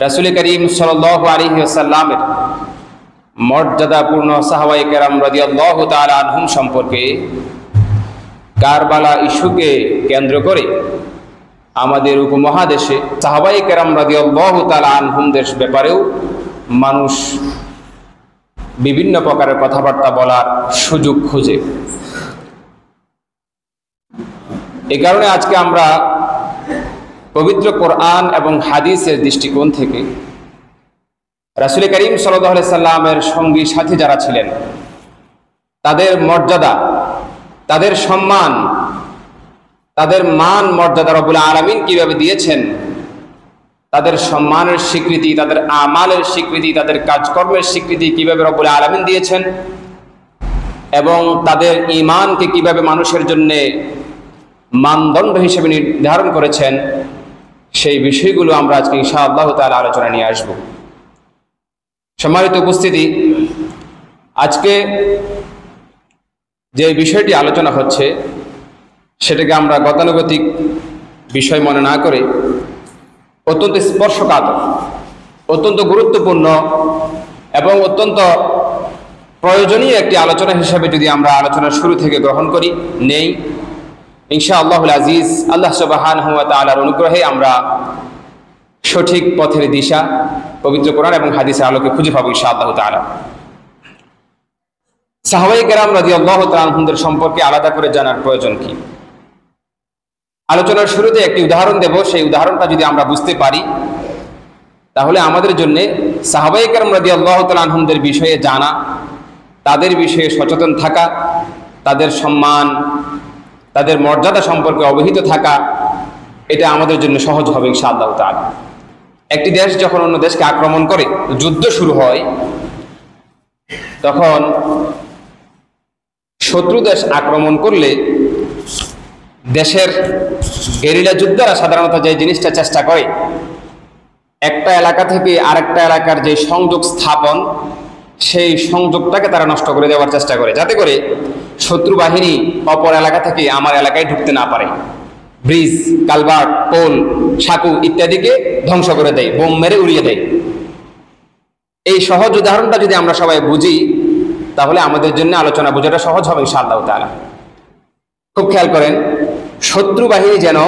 রাসূল করিম সাল্লাল্লাহু আলাইহি ওয়াসাল্লামের মর্যাদাপূর্ণ সাহাবায়ে কেরাম রাদিয়াল্লাহু তাআলা আনহুম সম্পর্কে কারবালা ইস্যুকে কেন্দ্র করে আমাদের উপমহাদেশে সাহাবায়ে কেরাম রাদিয়াল্লাহু তাআলা আনহুমদের ব্যাপারেও মানুষ বিভিন্ন প্রকারের কথাবার্তা বলার সুযোগ খুঁজে। এই কারণে আজকে আমরা পবিত্র কোরআন এবং হাদিসের দৃষ্টিকোণ থেকে রাসূল করিম সাল্লাল্লাহু আলাইহি সাল্লামের সঙ্গী সাথী যারা ছিলেন তাদের মর্যাদা, তাদের সম্মান, তাদের মান মর্যাদা রব্বুল আলামিন কিভাবে দিয়েছেন, তাদের সম্মানের স্বীকৃতি, তাদের আমালের স্বীকৃতি, তাদের কাজকর্মের স্বীকৃতি কিভাবে রব্বুল আলামিন দিয়েছেন এবং তাদের ঈমানকে কিভাবে মানুষের জন্য মানদণ্ড হিসেবে নির্ধারণ করেছেন, সেই বিষয়গুলো আমরা আজকে ইনশাআল্লাহ তাআলা আলোচনা নিয়ে আসব। সম্মানিত উপস্থিতি, আজকে যে বিষয়টি আলোচনা হচ্ছে সেটাকে আমরা গতানুগতিক বিষয় মনে না করে অত্যন্ত স্পর্শকাতর, অত্যন্ত গুরুত্বপূর্ণ এবং অত্যন্ত প্রয়োজনীয় একটি আলোচনা হিসেবে যদি আমরা আলোচনার শুরু থেকে গ্রহণ করি নেই, ইনশাআল্লাহুল আজিজ আল্লাহ সুবহানাহু ওয়া তাআলার অনুগ্রহে আমরা সঠিক পথের দিশা পবিত্র কোরআন এবং হাদিসের আলোকে খুঁজে পাবো ইনশাআল্লাহু তাআলা। সাহাবায়ে কেরাম রাদিয়াল্লাহু তাআলা আনহুমদের সম্পর্কে আলাদা করে জানার প্রয়োজন কি? আলোচনার শুরুতে একটি উদাহরণ দেব। সেই উদাহরণটা যদি আমরা বুঝতে পারি তাহলে আমাদের জন্য সাহাবায়ে কেরাম রাদিয়াল্লাহু তাআলা আনহুমদের বিষয়ে জানা, তাদের বিষয়ে সচেতন থাকা, তাদের সম্মান, তাদের মর্যাদা সম্পর্কে অবহিত থাকা, এটা আমাদের জন্য সহজ হবে ইনশাআল্লাহ তাআলা। একটি দেশ যখন অন্য দেশকে আক্রমণ করে, যুদ্ধ শুরু হয়, তখন শত্রু দেশ আক্রমণ করলে দেশের গেরিলা যোদ্ধারা সাধারণত যে জিনিসটা চেষ্টা করে, একটা এলাকা থেকে আরেকটা এলাকার যে সংযোগ স্থাপন, সেই সংযোগটাকে তারা নষ্ট করে দেওয়ার চেষ্টা করে, যাতে করে শত্রু বাহিনী অপর এলাকা থেকে আমার এলাকায় ঢুকতে না পারে। ব্রিজ, কালভার্ট, পোল, সাঁকু ইত্যাদিকে ধ্বংস করে দেয়, বোম মেরে উড়িয়ে দেয়। এই সহজ উদাহরণটা যদি আমরা সবাই বুঝি তাহলে আমাদের জন্য আলোচনা বোঝাটা সহজ হবে ইনশাআল্লাহ তাআলা। খুব খেয়াল করেন, শত্রু বাহিনী যেন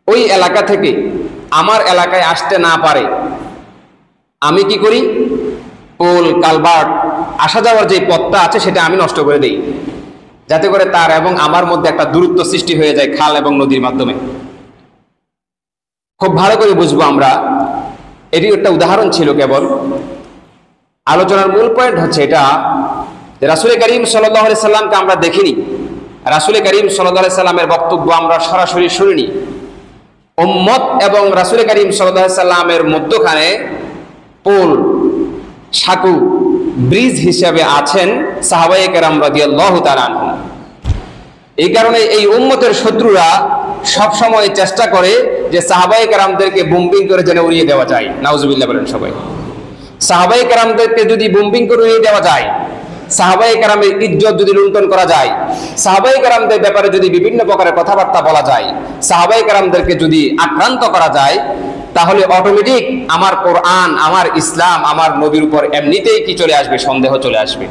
ওই এলাকা থেকে আমার এলাকায় আসতে না পারে, আমি কি করি? পোল, কালভার্ট, আসা যাওয়ার যে পথটা আছে সেটা আমি নষ্ট করে দেই, যাতে করে তার এবং আমার মধ্যে একটা দূরত্ব সৃষ্টি হয়ে যায় খাল এবং নদীর মাধ্যমে। খুব ভালো করে বুঝবো আমরা। এটি একটা উদাহরণ ছিল কেবল। আলোচনার মূল পয়েন্ট হচ্ছে এটা যে রাসূল করিম সাল্লাল্লাহু আলাইহি সাল্লামকে আমরা দেখিনি, রাসূল করিম সাল্লাল্লাহু আলাইহি সাল্লামের বক্তব্য আমরা সরাসরি শুনিনি। উম্মত এবং রাসূল করিম সাল্লাল্লাহু আলাইহি সাল্লামের মধ্যখানে পোল, সাঁকু, ব্রিজ হিসেবে আছেন সাহাবায়ে কেরাম রাদিয়াল্লাহু তাআলা আনহুম। এই কারণে এই উম্মতের শত্রুরা সবসময় চেষ্টা করে যে সাহাবায়ে কেরামদেরকে বোম্বিং করে যেন উড়িয়ে দেওয়া যায়। নাউজুবিল্লাহ বলেন সবাই। সাহাবায়ে কেরামদেরকে যদি বোম্বিং করে উড়িয়ে দেওয়া যায়, সাহাবায়ে কেরামের ইজ্জত যদি লুণ্ঠন করা যায়, সাহাবায়ে কেরামদের ব্যাপারে যদি বিভিন্ন প্রকারের কথাবার্তা বলা যায়, সাহাবায়ে কেরামদেরকে যদি আক্রান্ত করা যায়, তাহলে অটোমেটিক আমার কোরআন, আমার ইসলাম, আমার নবীর উপর এমনিতেই কি চলে আসবে? সন্দেহ চলে আসবে।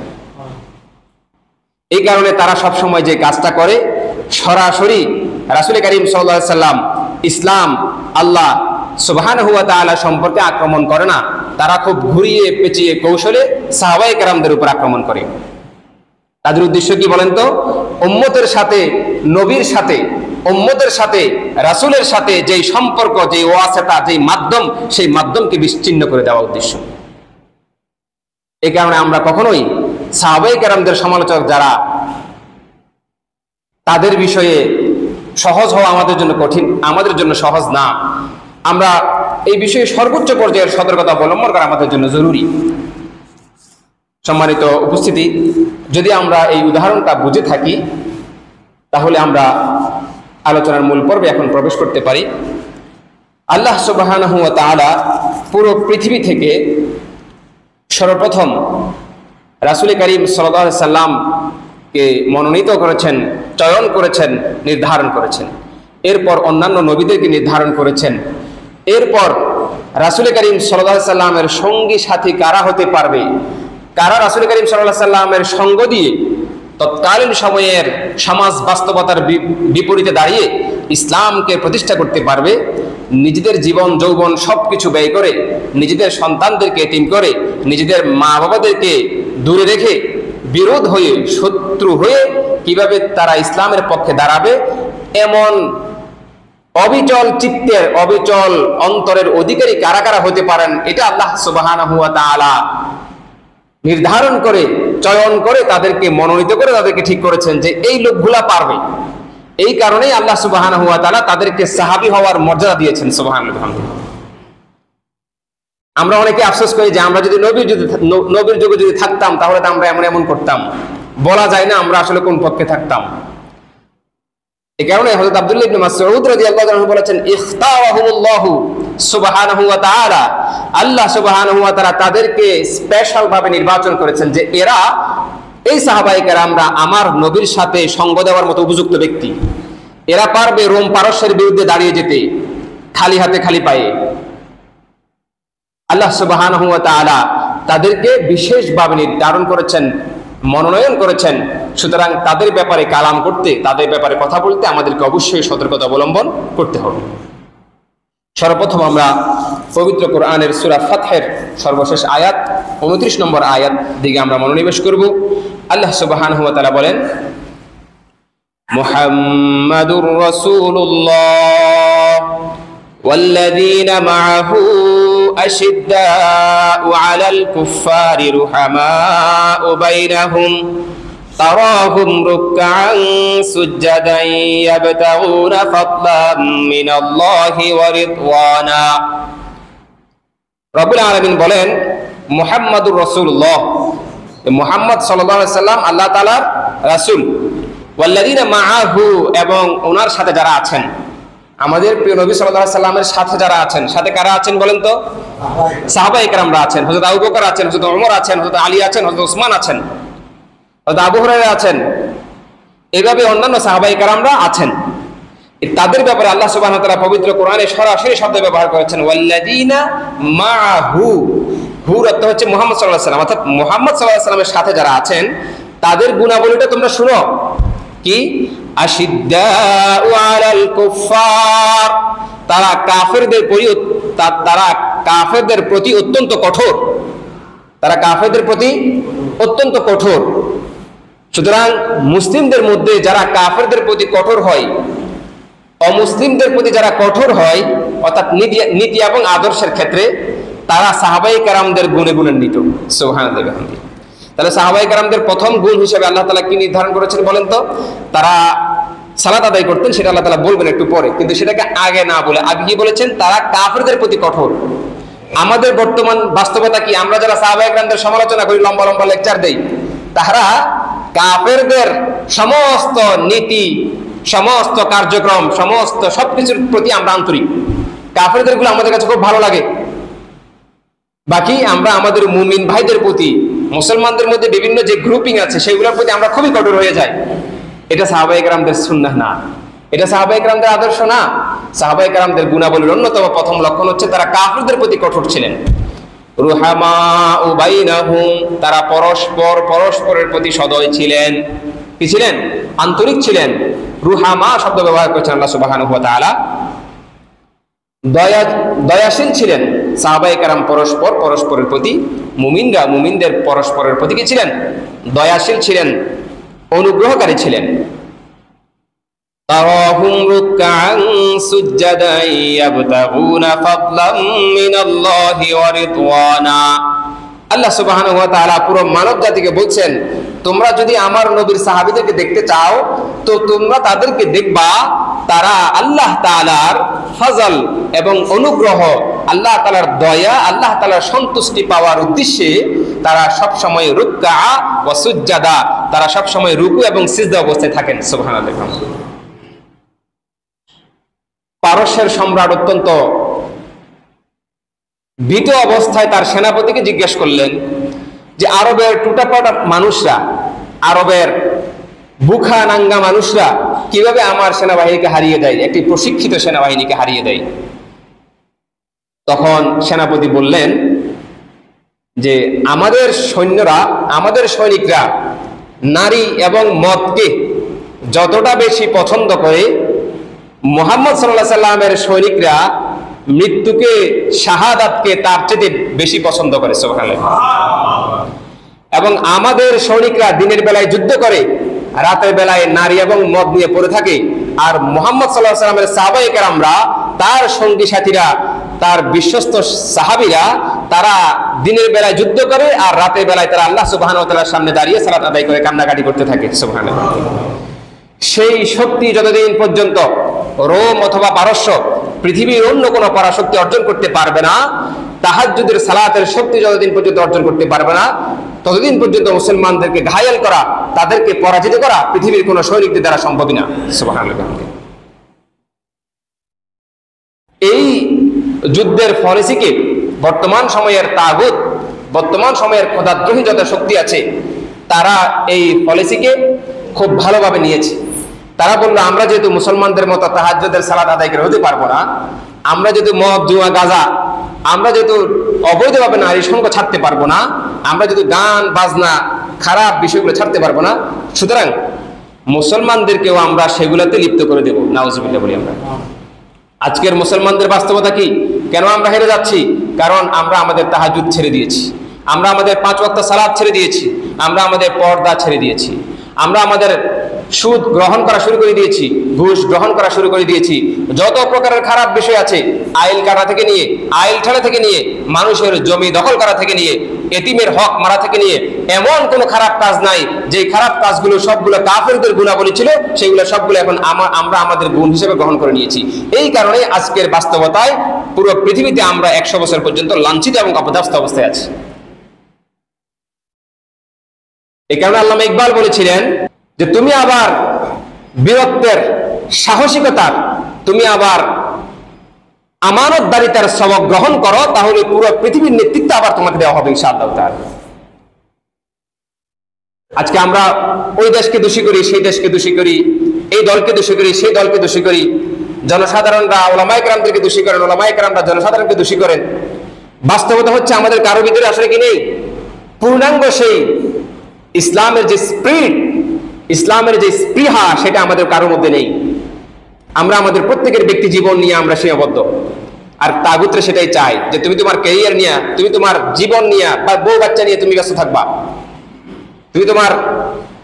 এই কারণে তারা সবসময় যে কাজটা করে, সরাসরি রাসূল করিম সাল্লাল্লাহু আলাইহি সাল্লাম, ইসলাম, আল্লাহ সুবহানাহু ওয়া তাআলা সম্পর্কে আক্রমণ করে না, তারা খুব ঘুরিয়ে পেঁচিয়ে কৌশলে সাহাবায়ে কেরামদের উপর আক্রমণ করে। তাদের উদ্দেশ্য কি বলেন তো? উম্মতের সাথে, নবীর সাথে, উম্মতের সাথে, রাসূলের সাথে যেই সম্পর্ক, যেই ওয়াসিতা, যেই মাধ্যম, সেই মাধ্যমকে বিচ্ছিন্ন করে দেওয়া উদ্দেশ্য। এই কারণে আমরা কখনোই সাহাবায়ে কেরামদের সমালোচক যারা, তাদের বিষয়ে সহজ হওয়া আমাদের জন্য কঠিন, আমাদের জন্য সহজ না। আমরা এই বিষয়ে সর্বোচ্চ পর্যায়ের সতর্কতা অবলম্বন করা আমাদের জন্য জরুরি। সম্মানিত উপস্থিতি, যদি আমরা এই উদাহরণটা বুঝে থাকি তাহলে আমরা আলোচনার মূল পর্বে এখন প্রবেশ করতে পারি। আল্লাহ সুবহানাহু ওয়া তাআলা পুরো পৃথিবী থেকে সর্বপ্রথম রাসূল করিম সাল্লাল্লাহু আলাইহি সাল্লামকে মনোনীত করেছেন, চয়ন করেছেন, নির্ধারণ করেছেন। এরপর অন্যান্য নবীদেরকে নির্ধারণ করেছেন। এরপর রাসূল করিম সাল্লাল্লাহু আলাইহি সাল্লামের সঙ্গী সাথী কারা হতে পারবে, কারা রাসূল করিম সাল্লাল্লাহু আলাইহি সাল্লামের সঙ্গ দিয়ে তৎকালীন সময়ের সমাজ বাস্তবতার বিপরীতে দাঁড়িয়ে ইসলামকে প্রতিষ্ঠা করতে পারবে, নিজেদের জীবন যৌবন সবকিছু ব্যয় করে, নিজেদের সন্তানদেরকে এতিম করে, নিজেদের মা বাবাদেরকে দূরে রেখে, বিরোধ হয়ে, শত্রু হয়ে কিভাবে তারা ইসলামের পক্ষে দাঁড়াবে, এমন অবিচল চিত্তের, অবিচল অন্তরের অধিকারী কারা কারা হতে পারেন, এটা আল্লাহ সুবহানাহু ওয়া তাআলা নির্ধারণ করে, চয়ন করে, তাদেরকে মনোনীত করে তাদেরকে ঠিক করেছেন যে এই লোকগুলা পারবে। এই কারণেই আল্লাহ সুবহানাহু ওয়া তাআলা তাদেরকে সাহাবী হওয়ার মর্যাদা দিয়েছেন। সুবহানাল্লাহ। আমরা অনেকে আফসোস করি যে আমরা যদি নবীর যুগে যদি থাকতাম তাহলে তো আমরা এমন এমন করতাম। বলা যায় না আমরা আসলে কোন পক্ষে থাকতাম। এই কারণে হযরত আব্দুল্লাহ ইবনে মাসউদ রাদিয়াল্লাহু আনহু বলেছেন, ইখতারাহুমুল্লাহু সুবহানাহু ওয়া তাআলা, আল্লাহ সুবহানাহু ওয়া তাআলা তাদেরকে স্পেশাল ভাবে নির্বাচন করেছেন যে এরা, এই সাহাবায়ে কেরামরা আমার নবীর সাথে সঙ্গ দেওয়ার মতো উপযুক্ত ব্যক্তি। এরা পারবে রোম পারস্যের বিরুদ্ধে দাঁড়িয়ে যেতে খালি হাতে খালি পায়ে। আল্লাহ সুবহানাহু ওয়া তাআলা তাদেরকে বিশেষভাবে নির্ধারণ করেছেন, মনোনয়ন করেছেন। সুতরাং তাদের ব্যাপারে কালাম করতে, তাদের ব্যাপারে কথা বলতে আমাদেরকে অবশ্যই সতর্কতা অবলম্বন করতে হবে। সর্বপ্রথম আমরা পবিত্র কোরআনের সূরা ফাতহের সর্বশেষ আয়াত 29 নম্বর আয়াত দিকে আমরা মনোনিবেশ করব। আল্লাহ সুবহানাহু ওয়া তাআলা বলেন, মুহাম্মাদুর রাসূলুল্লাহ ওয়াল্লাযীনা মাআহু আশিদ্দাউ আলাল কুফফারি রুহামাউ বাইনাহুম তারাহুম রুকআন সুজদান ইয়াবতাগুনা ফাদলাম মিনাল্লাহি ওয়া রিদওয়ানা। রব্বুল আলামিন বলেন, মুহাম্মাদুর রাসূলুল্লাহ, মুহাম্মদ সাল্লাল্লাহু আলাইহি সাল্লাম আল্লাহ তাআলার রাসূল, ওয়াল্লাযীনা মাআহু, এবং ওনার সাথে যারা আছেন, আমাদের প্রিয় নবী সাল্লাল্লাহু আলাইহি সাল্লামের সাথে যারা আছেন, সাথে কারা আছেন বলেন তো? সাহাবায়ে কেরামরা আছেন, হযরত আবু বকর আছেন, হযরত ওমর আছেন, হযরত আলী আছেন, হযরত ওসমান আছেন, হযরত আবু হুরায়রা আছেন, এভাবে অন্যান্য সাহাবায়ে কেরামরা আছেন। তাদের ব্যাপারে আল্লাহ সুবহানাহু ওয়া তাআলা পবিত্র কোরআনে সরাসরি শব্দ ব্যবহার করেছেন, ওয়াল্লাযীনা মাআহু। হুর অর্থ হচ্ছে মুহাম্মদ সাল্লাল্লাহু আলাইহি সাল্লাম, অর্থাৎ মুহাম্মদ সাল্লাল্লাহু আলাইহি সাল্লামের সাথে যারা আছেন তাদের গুণাবলীটা তোমরা শুনো। কি? আশিদ্দাউ আলাল কুফফার, তারা কাফেরদের প্রতি অত্যন্ত কঠোর, তারা কাফেরদের প্রতি অত্যন্ত কঠোর। সুতরাং মুসলিমদের মধ্যে যারা কাফেরদের প্রতি কঠোর হয়, অমুসলিমদের প্রতি যারা কঠোর হয়, অর্থাৎ নীতি এবং আদর্শের ক্ষেত্রে, তারা সাহাবায়ে কেরামদের গুণে গুণান্বিত। সুবহানাল্লাহ। তাহলে সাহাবায়ে কেরামদের প্রথম গুণ হিসেবে আল্লাহ তাআলা কি নির্ধারণ করেছেন বলেন তো? তারা সালাত আদায় করতেন, সেটা আল্লাহ তাআলা বলবেন একটু পরে, কিন্তু সেটাকে আগে না বলে আগে কি বলেছেন? তারা কাফেরদের প্রতি কঠোর। আমাদের বর্তমান বাস্তবতা কি? আমরা যারা সাহাবায়ে কেরামদের সমালোচনা করি, লম্বা লম্বা লেকচার দেই, তারা কাফেরদের সমস্ত নীতি, সমস্ত কার্যক্রম, সমস্ত সবকিছুর প্রতি আমরা আন্তরিক। কাফেরদের গুলো আমাদের কাছে খুব ভালো লাগে। বাকি আমরা আমাদের মুমিন ভাইদের প্রতি, মুসলমানদের মধ্যে বিভিন্ন যে গ্রুপিং আছে সেগুলোর প্রতি আমরা খুবই কঠোর হয়ে যাই। এটা সাহাবায়ে কেরামদের সুন্নাহ না, এটা সাহাবায়ে কেরামদের আদর্শ না। সাহাবায়ে কেরামদের গুণাবলীর অন্যতম প্রথম লক্ষণ হচ্ছে তারা কাফেরদের প্রতি কঠোর ছিলেন। রুহামাউ বাইনাহুম, তারা পরস্পরের প্রতি সদয় ছিলেন। কি ছিলেন? আন্তরিক ছিলেন। রুহামা শব্দ ব্যবহার করেছেন আল্লাহ সুবহানাহু ওয়া তাআলা। দয়াশীল ছিলেন সাহাবায়ে কেরাম পরস্পরের প্রতি, মুমিনদের পরস্পরের প্রতি কি ছিলেন? দয়াশীল ছিলেন, অনুগ্রহকারী ছিলেন। তারাহুম রুকআন সুজদান ইয়াবতাগুনা ফাদলাম মিনাল্লাহি ওয়া রিদওয়ানা। আল্লাহ সুবহানাহু ওয়া তাআলা পুরো মানব জাতিকে বলছেন, তোমরা যদি আমার নবীর সাহাবীদেরকে দেখতে চাও তো তোমরা তাদেরকে দেখবা, তারা আল্লাহ তাআলার ফজল এবং অনুগ্রহ, আল্লাহ তাআলার দয়া, আল্লাহ তাআলার সন্তুষ্টি পাওয়ার উদ্দেশ্যে তারা সব সময় রুকআ ওয়া সুজদা, তারা সব সময় রুকু এবং সিজদা অবস্থায় থাকেন। সুবহানাল্লাহ। পারস্যের সম্রাট অত্যন্ত ভীত অবস্থায় তার সেনাপতিকে জিজ্ঞেস করলেন যে আরবের টুটাপাটা মানুষরা, আরবের বুখা নাঙ্গা মানুষরা কিভাবে আমার সেনাবাহিনীকে হারিয়ে দেয়, একটি প্রশিক্ষিত সেনাবাহিনীকে হারিয়ে দেয়। তখন সেনাপতি বললেন যে আমাদের সৈন্যরা, আমাদের সৈনিকরা নারী এবং মদকে যতটা বেশি পছন্দ করে, মুহাম্মদ সাল্লাল্লাহু আলাইহি সাল্লামের সৈনিকরা মৃত্যুকে, শাহাদাতকে তার চেয়ে বেশি পছন্দ করে। সুবহানাল্লাহ। এবং আমাদের সৈনিকরা দিনের বেলায় যুদ্ধ করে, রাতের বেলায় নারী এবং মদ নিয়ে পড়ে থাকে। আর মুহাম্মদ সাল্লাল্লাহু আলাইহি সাল্লামের সাহাবায়ে কেরামরা, তার সঙ্গী সাথীরা, তার বিশ্বস্ত সাহাবীরা, তারা দিনের বেলায় যুদ্ধ করে আর রাতের বেলায় তারা আল্লাহ সুবহানাহু ওয়া তাআলার সামনে দাঁড়িয়ে সালাত আদায় করে কান্নাকাটি করতে থাকে। সুবহানাল্লাহ। সেই শক্তি যতদিন পর্যন্ত রোম অথবা পারস্য পৃথিবীর অন্য কোনো পরাশক্তি অর্জন করতে পারবে না, তাহাজ্জুদের সালাতের শক্তি যতদিন পর্যন্ত অর্জন করতে পারবে না, ততদিন পর্যন্ত মুসলমানদেরকে ঘায়েল করা, তাদেরকে পরাজিত করা পৃথিবীর কোনো সৈনিকদের দ্বারা সম্ভবই না। সুবহানাল্লাহ। এই যুদ্ধের পলিসিকে বর্তমান সময়ের তাগুত, বর্তমান সময়ের খোদাদ্রোহী যত শক্তি আছে, তারা এই পলিসিকে খুব ভালোভাবে নিয়েছে। তারা বললো, আমরা যেহেতু মুসলমানদের মতো তাহাজ্জুদের সালাত আদায় করে হতে পারবো না, আমরা যেহেতু মদ, জুয়া, গাঁজা, আমরা যেহেতু অবৈধভাবে নারী সঙ্গ ছাড়তে পারবো না, আমরা যেহেতু গান বাজনা খারাপ বিষয়গুলো ছাড়তে পারবো না, সুতরাং মুসলমানদেরকেও আমরা সেগুলোতে লিপ্ত করে দেবো। নাউজুবিল্লাহ বলি আমরা। আজকের মুসলমানদের বাস্তবতা কি? কেন আমরা হেরে যাচ্ছি? কারণ আমরা আমাদের তাহাজ্জুদ ছেড়ে দিয়েছি, আমরা আমাদের 5 ওয়াক্ত সালাত ছেড়ে দিয়েছি, আমরা আমাদের পর্দা ছেড়ে দিয়েছি, আমরা আমাদের সুদ গ্রহণ করা শুরু করে দিয়েছি, ঘুষ গ্রহণ করা শুরু করে দিয়েছি। যত প্রকারের খারাপ বিষয় আছে, আইল কাটা থেকে নিয়ে, আইল ঠেলা থেকে নিয়ে, মানুষের জমি দখল করা থেকে নিয়ে, এতিমের হক মারা থেকে নিয়ে, এমন কোনো খারাপ কাজ নাই যে খারাপ কাজগুলো সবগুলো কাফেরদের গুণাবলী ছিল, সেগুলো সবগুলো এখন আমরা আমাদের গুণ হিসেবে গ্রহণ করে নিয়েছি। এই কারণে আজকের বাস্তবতায় পুরো পৃথিবীতে আমরা 100 বছর পর্যন্ত লাঞ্ছিত এবং অপদস্থ অবস্থায় আছি। এই কারণে আল্লামা ইকবাল বলেছিলেন যে তুমি আবার বীরত্বের, সাহসিকতার, তুমি আবার আমানতদারিতার সবক গ্রহণ করো, তাহলে পুরো পৃথিবীর নেতৃত্ব আবার তোমাকে দেওয়া হবে ইনশাআল্লাহ তাআলা। আজকে আমরা ওই দেশকে দোষী করি, সেই দেশকে দোষী করি, এই দলকে দোষী করি, সেই দলকে দোষী করি, জনসাধারণরা ওলামায়ে কেরামদেরকে দোষী করেন, ওলামায়ে কেরামরা জনসাধারণকে দোষী করেন। বাস্তবতা হচ্ছে আমাদের কারো ভিতরে আসলে কি নেই পূর্ণাঙ্গ সেই ইসলামের যে স্পিরিট, ইসলামের যে স্পৃহা, সেটা আমাদের কারোর মধ্যে নেই। আমরা আমাদের প্রত্যেকের ব্যক্তি জীবন নিয়ে আমরা সীমাবদ্ধ। আর তাগুতরে সেটাই চাই যে তুমি তোমার ক্যারিয়ার নিয়ে, তুমি তোমার জীবন নিয়ে বা বউ বাচ্চা নিয়ে তুমি ব্যস্ত থাকবা, তুমি তোমার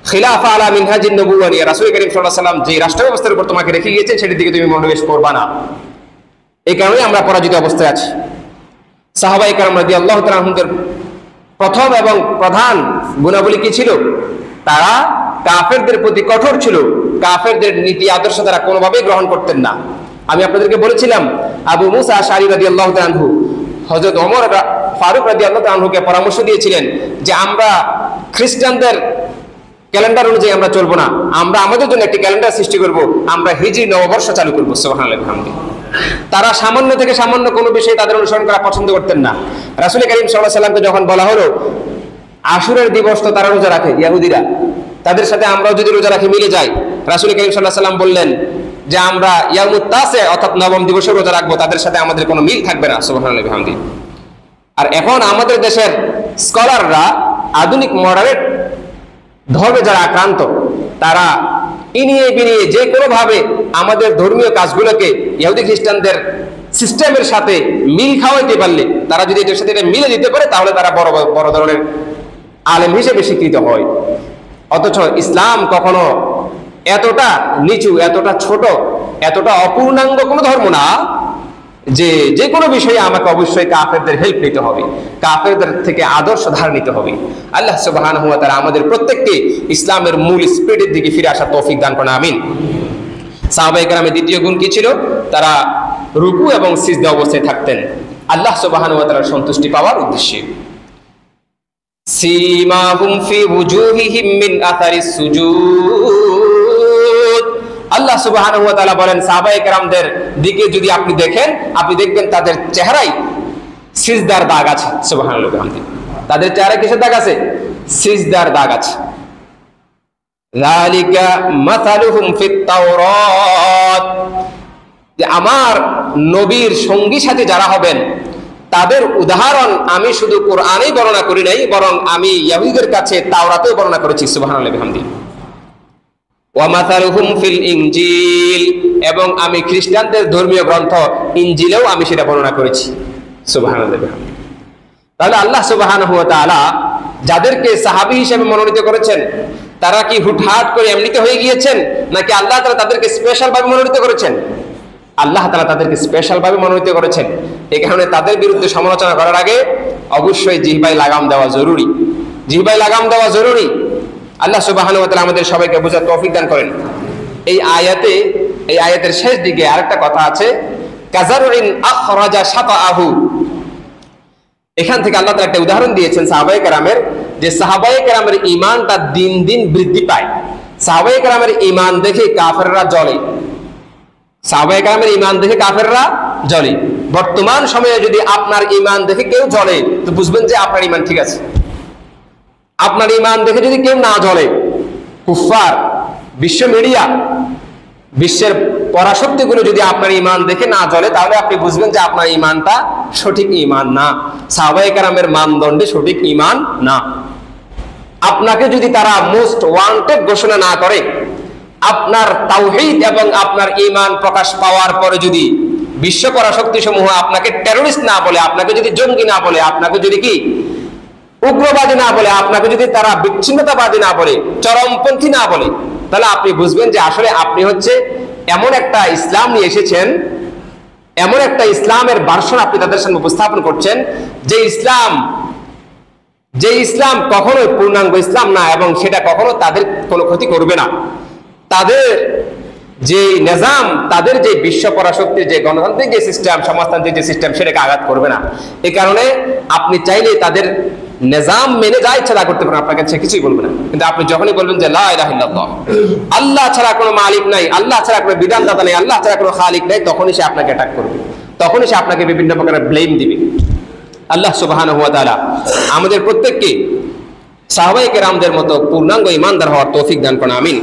খিলাফা আলা মিনহাজিন নবুওয়া নিয়ে, রাসূল করিম সাল্লাল্লাহু আলাইহি ওয়াসাল্লাম যে রাষ্ট্র ব্যবস্থার উপর তোমাকে রেখে গিয়েছেন সেটার দিকে তুমি মনোনিবেশ করবা না। এই কারণে আমরা পরাজিত অবস্থায় আছি। সাহাবায়ে কেরাম রাদিয়াল্লাহু তাআলা আনহুদের প্রথম এবং প্রধান গুণাবলী কি ছিল? তারা কাফেরদের প্রতি কঠোর ছিল, কাফেরদের নীতি আদর্শ তারা কোনোভাবেই গ্রহণ করতেন না। আমি আপনাদেরকে বলেছিলাম, আবু মুসা আশআরী রাদিয়াল্লাহু তাআলা আনহু হযরত ওমর ফারুক রাদিয়াল্লাহু তাআলা আনহুকে পরামর্শ দিয়েছিলেন যে আমরা খ্রিস্টানদের ক্যালেন্ডার অনুযায়ী আমরা চলবো না, আমরা আমাদের জন্য একটি ক্যালেন্ডার সৃষ্টি করব, আমরা হিজরি নববর্ষ চালু করবো। সুবহানাল্লাহ বিহামদি। তারা সামান্য থেকে সামান্য কোনো বিষয়ে তাদের অনুসরণ করা পছন্দ করতেন না। রাসূল করিম সাল্লাল্লাহু আলাইহি ওয়াসাল্লামকে যখন বলা হলো আশুরের দিবস তো তারা রোজা রাখে, ইহুদিরা, তাদের সাথে আমরাও যদি রোজা রাখি মিলে যায়, রাসূল করিম সাল্লাল্লাহু আলাইহি ওয়াসাল্লাম বললেন যে আমরা ইয়াউমুত তাসে অর্থাৎ নবম দিবসে রোজা রাখবো, তাদের সাথে আমাদের কোনো মিল থাকবে না। সুবহানাল্লাহ বিহামদি। আর এখন আমাদের দেশের স্কলাররা, আধুনিক মডারেট ধর্মে যারা আক্রান্ত, তারা ইনিয়ে বিনিয়ে যে কোনোভাবে আমাদের ধর্মীয় কাজগুলোকে ইহুদি খ্রিস্টানদের সিস্টেমের সাথে মিল খাওয়াইতে পারলে, তারা যদি এটার সাথে এটা মিলে দিতে পারে, তাহলে তারা বড় বড় ধরনের আলেম হিসেবে স্বীকৃত হয়। অথচ ইসলাম কখনো এতটা নিচু, এতটা ছোট, এতটা অপূর্ণাঙ্গ কোনো ধর্ম না যে যে কোনো বিষয়ে আমাকে অবশ্যই কাফেরদের হেল্প নিতে হবে, কাফেরদের থেকে আদর্শ ধার নিতে হবে। আল্লাহ সুবহানাহু ওয়া তাআলা আমাদের প্রত্যেককে ইসলামের মূল স্পিরিটের দিকে ফিরে আসার তৌফিক দান করুন, আমিন। সাহাবায়ে কেরামের দ্বিতীয় গুণ কি ছিল? তারা রুকু এবং সিজদা অবস্থায় থাকতেন আল্লাহ সুবহানাহু ওয়া তাআলার সন্তুষ্টি পাওয়ার উদ্দেশ্যে। সীমাহুম ফি ওয়ুজুহিহিম মিন আথারিস সুজুদ। আল্লাহ সুবহানাহু ওয়া তাআলা বলেন, সাহাবায়ে কেরামদের দিকে যদি আপনি দেখেন, আপনি দেখবেন তাদের চেহারায় সিজদার দাগ আছে। সুবহানাল্লাহ, তাদের চেহারায় কিসের দাগ আছে? সিজদার দাগ আছে। যালিকা মাসালুহুম ফিত তাওরাত, যে আমার নবীর সঙ্গী সাথী যারা হবেন তাদের উদাহরণ আমি শুধু কোরআনেই বর্ণনা করি নাই, বরং আমি ইহুদীদের কাছে তাওরাতেও বর্ণনা করেছি। সুবহানাল্লাহি ওয়া বিহামদিহি। ওয়া মাসালুহুম ফিল ইনজিল, এবং আমি খ্রিস্টানদের ধর্মীয় গ্রন্থ ইনজিলেও আমি সেটা বর্ণনা করেছি। সুবহানাল্লাহি ওয়া বিহামদিহি। তাহলে আল্লাহ সুবহানাহু ওয়া তাআলা যাদেরকে সাহাবী হিসেবে মনোনীত করেছেন, তারা কি হুটহাট করে এমনিতে হয়ে গিয়েছেন, নাকি আল্লাহ তাআলা তাদেরকে স্পেশাল ভাবে মনোনীত করেছেন? আল্লাহ তাআলা তাদেরকে স্পেশাল ভাবে মনোনীত করেছেন। এই কারণে তাদের বিরুদ্ধে সমালোচনা করার আগে অবশ্যই জিহ্বায় লাগাম দেওয়া জরুরি, জিহ্বায় লাগাম দেওয়া জরুরি। আল্লাহ সুবহানাহু ওয়া তাআলা আমাদের সবাইকে বোঝার তৌফিক দান করেন। এই আয়াতের শেষ দিকে আরেকটা কথা আছে, কাযারউইন আখরাজা শাতাআহু। এখান থেকে আল্লাহ তাআলা একটা উদাহরণ দিয়েছেন সাহাবায়ে কেরামের, যে সাহাবায়ে কেরামের ঈমানটা দিন দিন বৃদ্ধি পায়। সাহাবায়ে কেরামের ঈমান দেখে কাফেররা জ্বলে, সাহাবায়ে কেরামের ঈমান দেখে কাফেররা জ্বলে। বর্তমান সময়ে যদি আপনার ঈমান দেখে কেউ জ্বলে, তো বুঝবেন যে আপনার ঈমান ঠিক আছে। আপনার ঈমান দেখে যদি কেউ না জ্বলে, কুফফার, বিশ্ব মিডিয়া, বিশ্বের পরাশক্তিগুলো যদি আপনার ঈমান দেখে না জ্বলে, তাহলে আপনি বুঝবেন যে আপনার ঈমানটা সঠিক ঈমান না, সাহাবায়ে কেরামের মানদণ্ডে সঠিক ঈমান না। আপনাকে যদি তারা মোস্ট ওয়ান্টেড ঘোষণা না করে, আপনার তাওহীদ এবং আপনার ঈমান প্রকাশ পাওয়ার পরে যদি বিশ্ব পরাশক্তি সমূহ আপনাকে টেররিস্ট না বলে, আপনাকে যদি জঙ্গি না বলে, আপনাকে যদি কি উগ্রবাদী না বলে, আপনাকে যদি তারা বিচ্ছিন্নতাবাদী না বলে, চরমপন্থী না বলে, তাহলে আপনি বুঝবেন যে আসলে আপনি হচ্ছে এমন একটা ইসলাম নিয়ে এসেছেন, এমন একটা ইসলামের ভার্সন আপনি তাদের সামনে উপস্থাপন করছেন, যে ইসলাম কখনোই পূর্ণাঙ্গ ইসলাম না, এবং সেটা কখনো তাদের কোনো ক্ষতি করবে না। তাদের যে নিজাম, তাদের যে বিশ্ব পরাশক্তির যে গণতান্ত্রিক যে সিস্টেম, সমাজতান্ত্রিক যে সিস্টেম, সেটাকে আঘাত করবে না। এই কারণে আপনি চাইলে তাদের নিজাম মেনে যা ইচ্ছা তা করতে পারেন, আপনাকে সে কিছুই বলবে না। কিন্তু আপনি যখনই বলবেন যে লা ইলাহা ইল্লাল্লাহ, আল্লাহ ছাড়া কোনো মালিক নাই, আল্লাহ ছাড়া কোনো বিধানদাতা নাই, আল্লাহ ছাড়া কোনো খালিক নাই, তখনই সে আপনাকে অ্যাটাক করবে, তখনই সে আপনাকে বিভিন্ন প্রকারের ব্লেম দিবে। আল্লাহ সুবহানাহু ওয়া তাআলা আমাদের প্রত্যেককে সাহাবায়ে কেরামদের মতো পূর্ণাঙ্গ ঈমানদার হওয়ার তৌফিক দান করুন। আমিন।